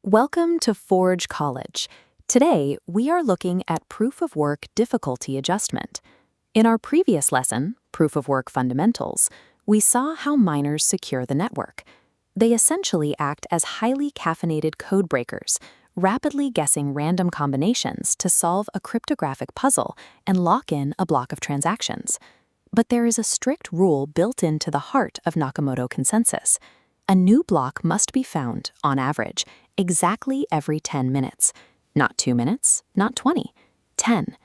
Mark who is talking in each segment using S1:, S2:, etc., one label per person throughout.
S1: Welcome to Forge College. Today, we are looking at proof of work difficulty adjustment. In our previous lesson, Proof of Work Fundamentals, we saw how miners secure the network. They essentially act as highly caffeinated code breakers, rapidly guessing random combinations to solve a cryptographic puzzle and lock in a block of transactions. But there is a strict rule built into the heart of Nakamoto consensus. A new block must be found, on average, exactly every 10 minutes. Not 2 minutes, not 20, 10.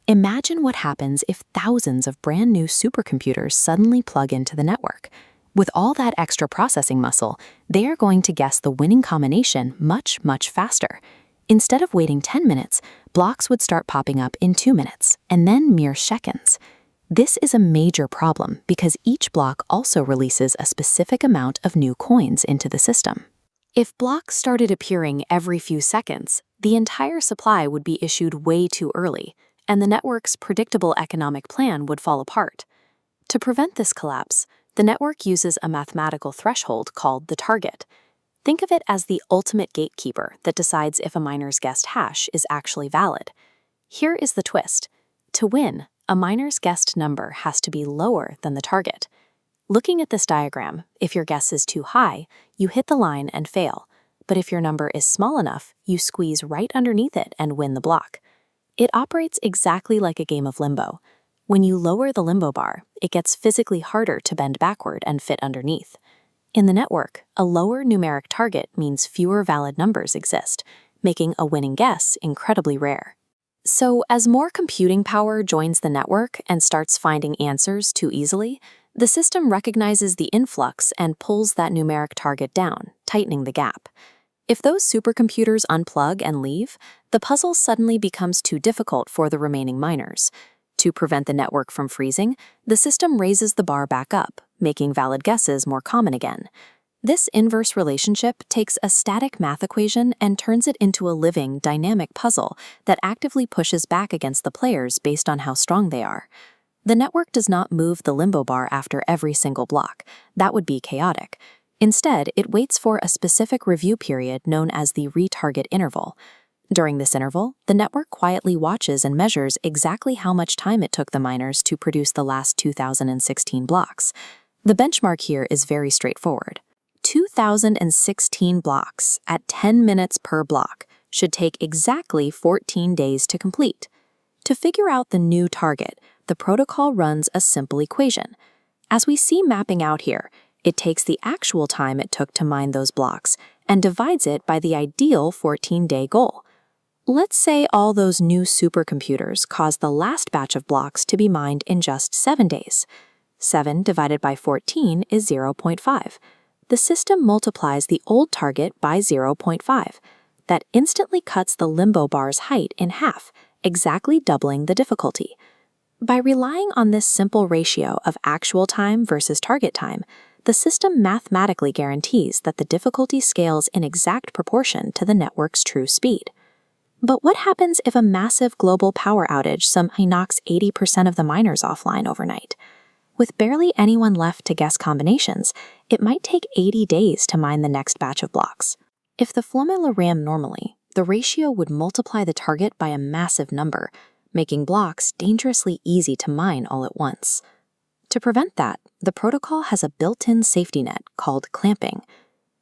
S1: Imagine what happens if thousands of brand new supercomputers suddenly plug into the network. With all that extra processing muscle, they are going to guess the winning combination much, much faster. Instead of waiting 10 minutes, blocks would start popping up in 2 minutes, and then mere seconds. This is a major problem because each block also releases a specific amount of new coins into the system. If blocks started appearing every few seconds, the entire supply would be issued way too early, and the network's predictable economic plan would fall apart. To prevent this collapse, the network uses a mathematical threshold called the target. Think of it as the ultimate gatekeeper that decides if a miner's guessed hash is actually valid. Here is the twist. To win, a miner's guessed number has to be lower than the target. Looking at this diagram, if your guess is too high, you hit the line and fail. But if your number is small enough, you squeeze right underneath it and win the block. It operates exactly like a game of limbo. When you lower the limbo bar, it gets physically harder to bend backward and fit underneath. In the network, a lower numeric target means fewer valid numbers exist, making a winning guess incredibly rare. So, as more computing power joins the network and starts finding answers too easily, the system recognizes the influx and pulls that numeric target down, tightening the gap. If those supercomputers unplug and leave, the puzzle suddenly becomes too difficult for the remaining miners. To prevent the network from freezing, the system raises the bar back up, making valid guesses more common again. This inverse relationship takes a static math equation and turns it into a living, dynamic puzzle that actively pushes back against the players based on how strong they are. The network does not move the limbo bar after every single block. That would be chaotic. Instead, it waits for a specific review period known as the retarget interval. During this interval, the network quietly watches and measures exactly how much time it took the miners to produce the last 2016 blocks. The benchmark here is very straightforward. 2016 blocks at 10 minutes per block should take exactly 14 days to complete. To figure out the new target, the protocol runs a simple equation. As we see mapping out here, it takes the actual time it took to mine those blocks and divides it by the ideal 14-day goal. Let's say all those new supercomputers cause the last batch of blocks to be mined in just 7 days. 7 divided by 14 is 0.5. The system multiplies the old target by 0.5. That instantly cuts the limbo bar's height in half, exactly doubling the difficulty. By relying on this simple ratio of actual time versus target time, the system mathematically guarantees that the difficulty scales in exact proportion to the network's true speed. But what happens if a massive global power outage somehow knocks 80% of the miners offline overnight? With barely anyone left to guess combinations, it might take 80 days to mine the next batch of blocks. If the formula ran normally, the ratio would multiply the target by a massive number, making blocks dangerously easy to mine all at once. To prevent that, the protocol has a built-in safety net called clamping.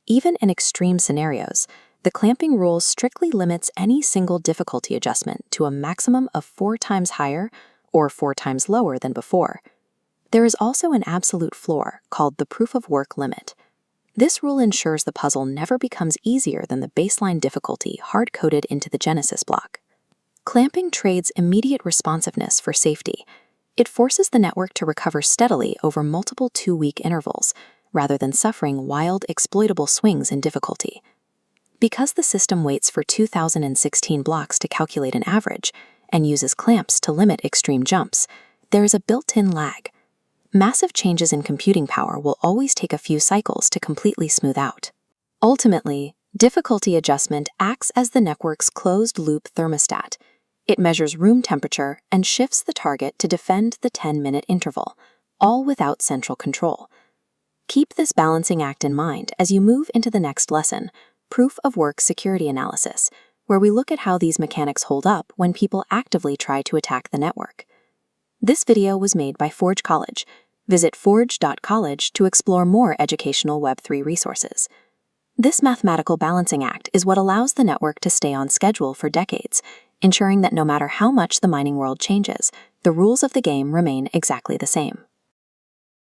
S1: Even in extreme scenarios, the clamping rule strictly limits any single difficulty adjustment to a maximum of 4 times higher or 4 times lower than before. There is also an absolute floor called the proof of work limit. This rule ensures the puzzle never becomes easier than the baseline difficulty hard-coded into the Genesis block. Clamping trades immediate responsiveness for safety. It forces the network to recover steadily over multiple 2-week intervals, rather than suffering wild, exploitable swings in difficulty. Because the system waits for 2016 blocks to calculate an average and uses clamps to limit extreme jumps, there is a built-in lag. Massive changes in computing power will always take a few cycles to completely smooth out. Ultimately, difficulty adjustment acts as the network's closed-loop thermostat. It measures room temperature and shifts the target to defend the 10-minute interval, all without central control. Keep this balancing act in mind as you move into the next lesson, Proof of Work Security Analysis, where we look at how these mechanics hold up when people actively try to attack the network. This video was made by Forge College. Visit forge.college to explore more educational Web3 resources. This mathematical balancing act is what allows the network to stay on schedule for decades, ensuring that no matter how much the mining world changes, the rules of the game remain exactly the same.